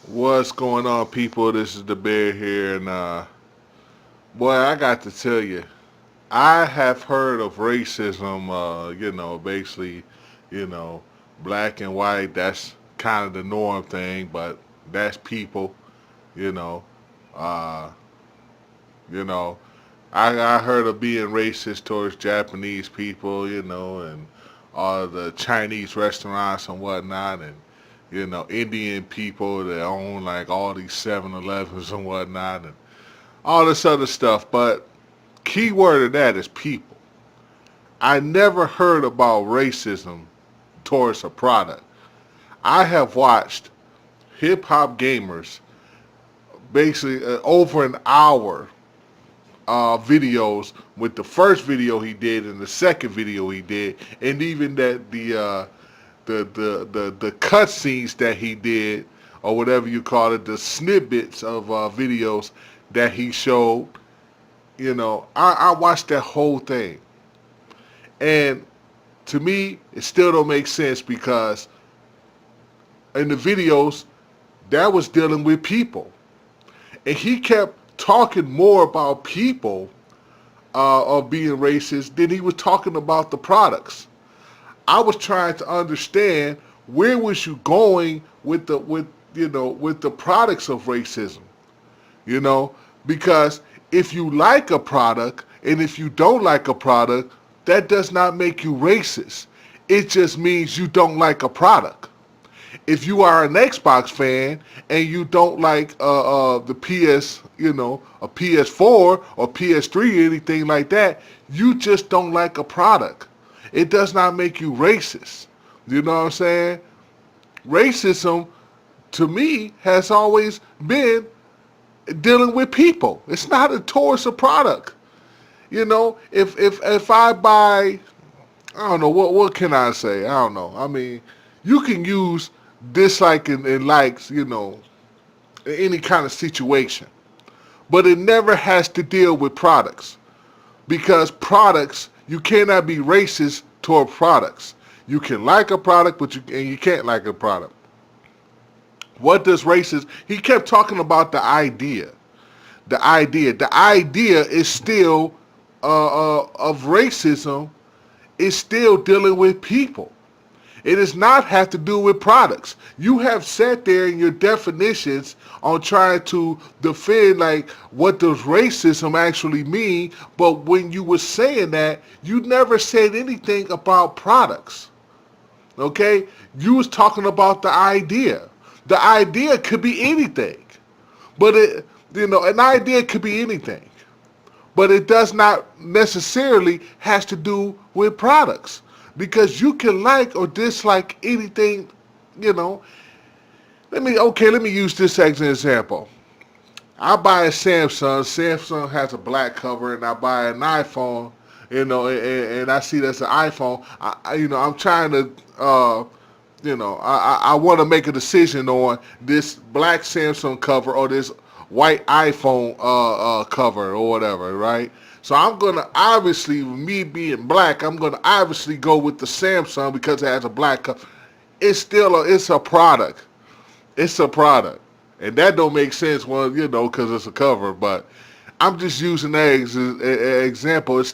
What's going on, people? This is the Bear here, and boy, I got to tell you, I have heard of racism. Basically, you know, black and white. That's kind of the norm thing, but that's people. You know, uh, you know, I heard of being racist towards Japanese people. And all the Chinese restaurants and whatnot, and Indian people that own like all these 7-Elevens and whatnot, and all this other stuff. But key word of that is people. I never heard about racism towards a product. I have watched hip hop gamers basically over an hour videos with the first video he did and the second video he did, and even that the cut scenes that he did, or whatever you call it, the snippets of videos that he showed. I watched that whole thing, and to me, it still don't make sense because in the videos that was dealing with people, and he kept talking more about people of being racist than he was talking about the products. I was trying to understand where was you going with the products of racism, you know, because if you like a product and if you don't like a product, that does not make you racist. It just means you don't like a product. If you are an Xbox fan and you don't like the PS, a PS4 or PS3 or anything like that, you just don't like a product. It does not make you racist. You know what I'm saying? Racism, to me, has always been dealing with people. It's not a towards a product. If I buy, I don't know, what can I say? I don't know. I mean, you can use dislike and likes, in any kind of situation. But it never has to deal with products. Because products, you cannot be racist toward products. You can like a product, but you can't like a product. What does racist? He kept talking about the idea. The idea is still of racism is still dealing with people. It does not have to do with products. You have sat there in your definitions on trying to defend like what does racism actually mean, but when you were saying that, you never said anything about products. Okay? You was talking about the idea. The idea could be anything. But an idea could be anything. But it does not necessarily has to do with products because you can like or dislike anything. you know let me use this as an example. I buy a Samsung has a black cover, and I buy an iPhone, and I see that's an iPhone. I'm trying to I want to make a decision on this black Samsung cover or this white iPhone cover or whatever, right? So I'm gonna obviously, me being black, I'm gonna obviously go with the Samsung because it has a black cover. It's a product. It's a product, and that don't make sense. Well, because it's a cover, but I'm just using that as an example. It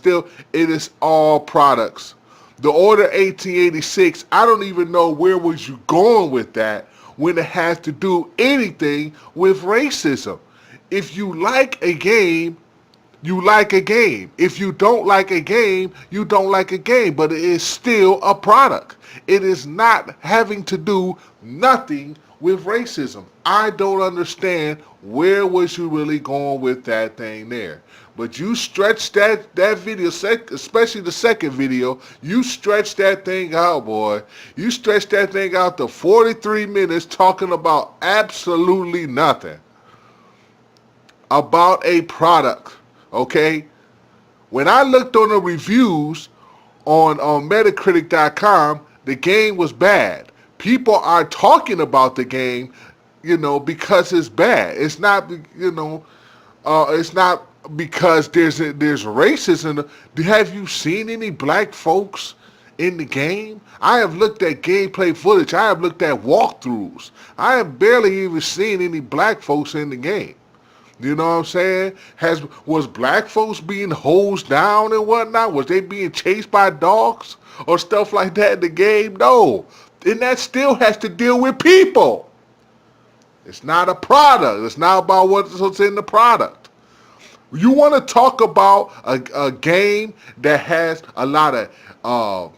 is all products. The Order 1886, I don't even know where was you going with that when it has to do anything with racism. If you like a game, you like a game. If you don't like a game, you don't like a game, but it is still a product. It is not having to do nothing with racism. I don't understand where was you really going with that thing there. But you stretched that video, especially the second video, you stretched that thing out, boy. You stretched that thing out to 43 minutes talking about absolutely nothing. About a product, okay? When I looked on the reviews on Metacritic.com, the game was bad. People are talking about the game, because it's bad. It's not, it's not because there's racism. Have you seen any black folks in the game. I have looked at gameplay footage. I have looked at walkthroughs. I have barely even seen any black folks in the game. You know what I'm saying? Was black folks being hosed down and whatnot? Was they being chased by dogs or stuff like that in the game? No. And that still has to deal with people. It's not a product. It's not about what's in the product. You want to talk about a game that has a lot of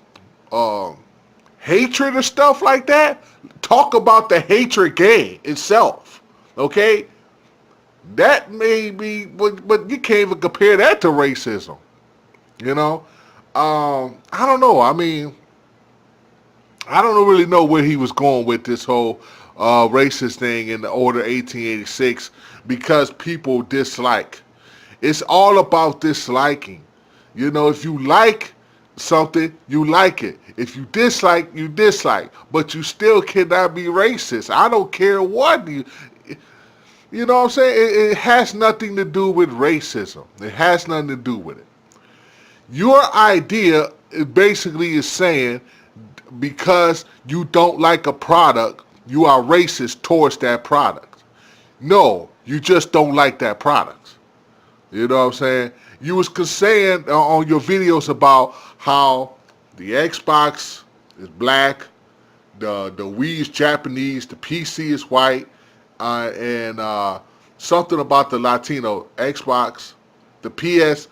hatred or stuff like that? Talk about the hatred game itself. Okay? That may be, but you can't even compare that to racism. You know? I don't know. I mean, I don't really know where he was going with this whole racist thing in the Order 1886 because people dislike. It's all about disliking. You know, if you like something, you like it. If you dislike, you dislike. But you still cannot be racist. I don't care what you know what I'm saying? It has nothing to do with racism. It has nothing to do with it. Your idea basically is saying because you don't like a product, you are racist towards that product. No, you just don't like that product. You know what I'm saying? You was saying on your videos about how the Xbox is black, the Wii is Japanese, the PC is white, and something about the Latino Xbox, the PS,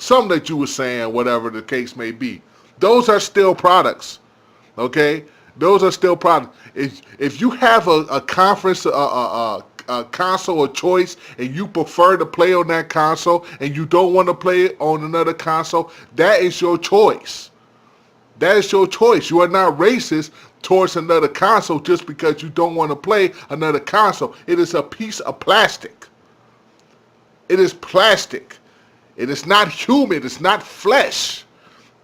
something that you were saying, whatever the case may be. Those are still products, okay? Those are still products. If you have a conference, a console of choice, and you prefer to play on that console, and you don't want to play it on another console, that is your choice. That is your choice. You are not racist towards another console just because you don't want to play another console. It is a piece of plastic. It is plastic. It is not human. It's not flesh.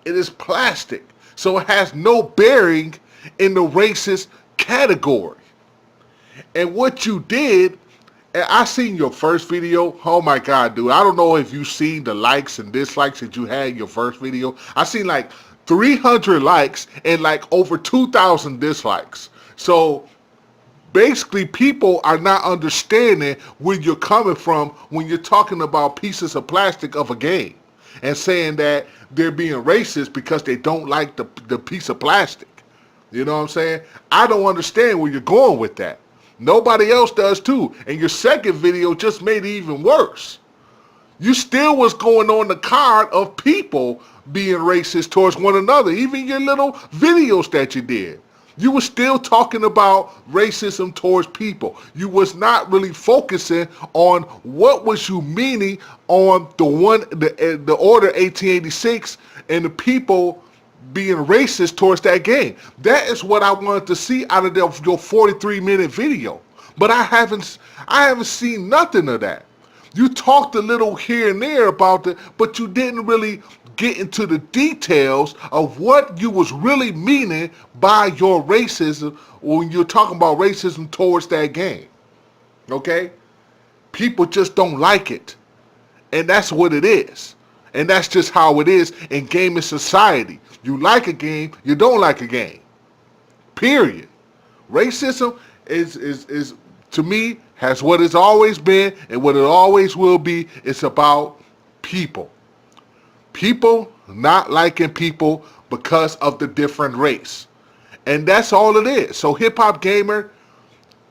It is plastic. So it has no bearing in the racist category. And what you did, and I seen your first video. Oh my God, dude. I don't know if you seen the likes and dislikes that you had in your first video. I seen like 300 likes and like over 2,000 dislikes. So basically people are not understanding where you're coming from when you're talking about pieces of plastic of a game and saying that they're being racist because they don't like the piece of plastic. You know what I'm saying? I don't understand where you're going with that. Nobody else does too. And your second video just made it even worse. You still was going on the card of people being racist towards one another. Even your little videos that you did. You were still talking about racism towards people. You was not really focusing on what was you meaning on the Order 1886 and the people being racist towards that game. That is what I wanted to see out of your 43-minute video. But I haven't seen nothing of that. You talked a little here and there about it, but you didn't really get into the details of what you was really meaning by your racism when you're talking about racism towards that game. Okay? People just don't like it. And that's what it is. And that's just how it is in gaming society. You like a game, you don't like a game. Period. Racism is to me, has what it's always been and what it always will be. It's about people. People not liking people because of the different race. And that's all it is. So Hip Hop Gamer,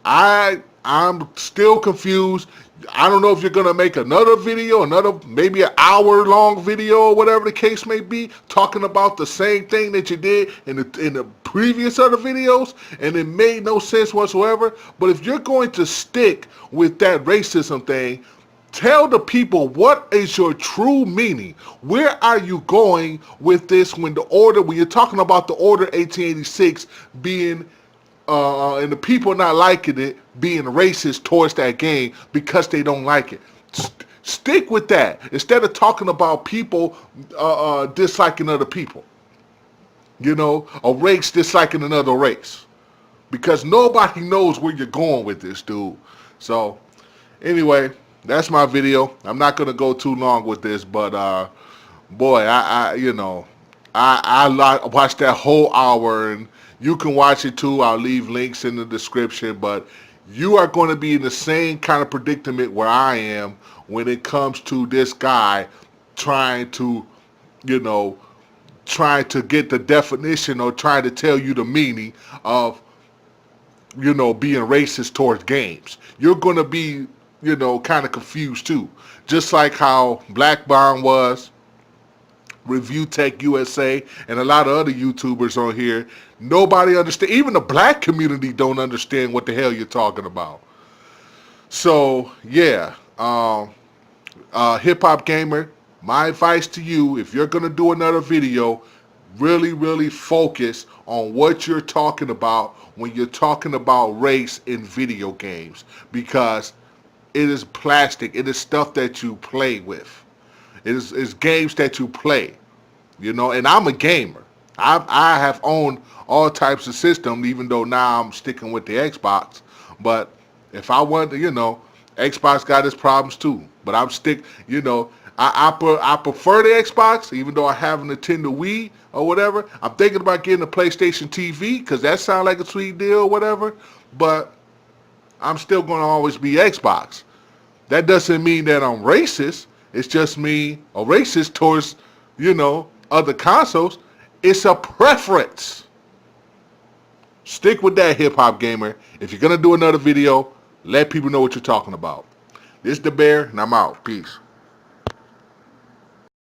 I'm still confused. I don't know if you're going to make another video, maybe an hour-long video or whatever the case may be, talking about the same thing that you did in the previous other videos, and it made no sense whatsoever. But if you're going to stick with that racism thing, tell the people what is your true meaning. Where are you going with this when you're talking about the Order 1886 being and the people not liking it, being racist towards that game because they don't like it. Stick with that instead of talking about people disliking other people. You know, a race disliking another race. Because nobody knows where you're going with this, dude. So, anyway, that's my video. I'm not going to go too long with this, but boy, I I watched that whole hour, and you can watch it too. I'll leave links in the description, but you are going to be in the same kind of predicament where I am when it comes to this guy trying to, you know, trying to get the definition or trying to tell you the meaning of, being racist towards games. You're going to be, kind of confused too. Just like how Black Bond was, Review Tech USA, and a lot of other YouTubers on here. Nobody understand. Even the black community don't understand what the hell you're talking about. So yeah, hip hop gamer. My advice to you: if you're gonna do another video, really focus on what you're talking about when you're talking about race in video games, because it is plastic. It is stuff that you play with. It's games that you play, and I'm a gamer. I have owned all types of systems, even though now I'm sticking with the Xbox. But if I want to, Xbox got its problems too. But I prefer the Xbox, even though I have a Nintendo Wii or whatever. I'm thinking about getting a PlayStation TV because that sounds like a sweet deal or whatever. But I'm still going to always be Xbox. That doesn't mean that I'm racist. It's just me a racist towards, other consoles. It's a preference. Stick with that, hip hop gamer. If you're going to do another video, let people know what you're talking about. This is the Bear, and I'm out. Peace.